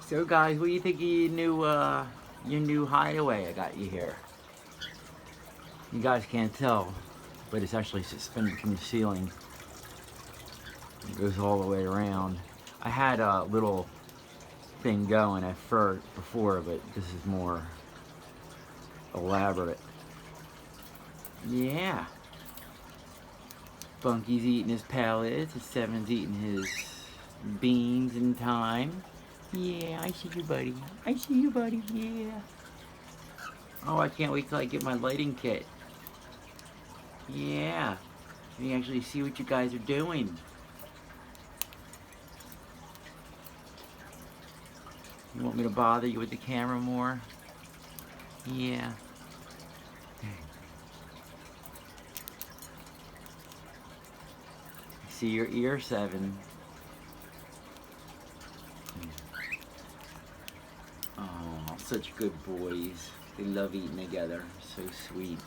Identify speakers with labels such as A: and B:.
A: So guys, what do you think of your new hideaway I got you here? You guys can't tell, but it's actually suspended from the ceiling. It goes all the way around. I had a little thing going at first before, but this is more elaborate. Yeah. Bunky's eating his pellets. Seven's eating his beans in time. Yeah, I see you, buddy. I see you, buddy. Yeah. Oh, I can't wait till I get my lighting kit. Yeah. You can actually see what you guys are doing. You want me to bother you with the camera more? Yeah. I see your ear, Seven. Oh, such good boys. They love eating together. So sweet.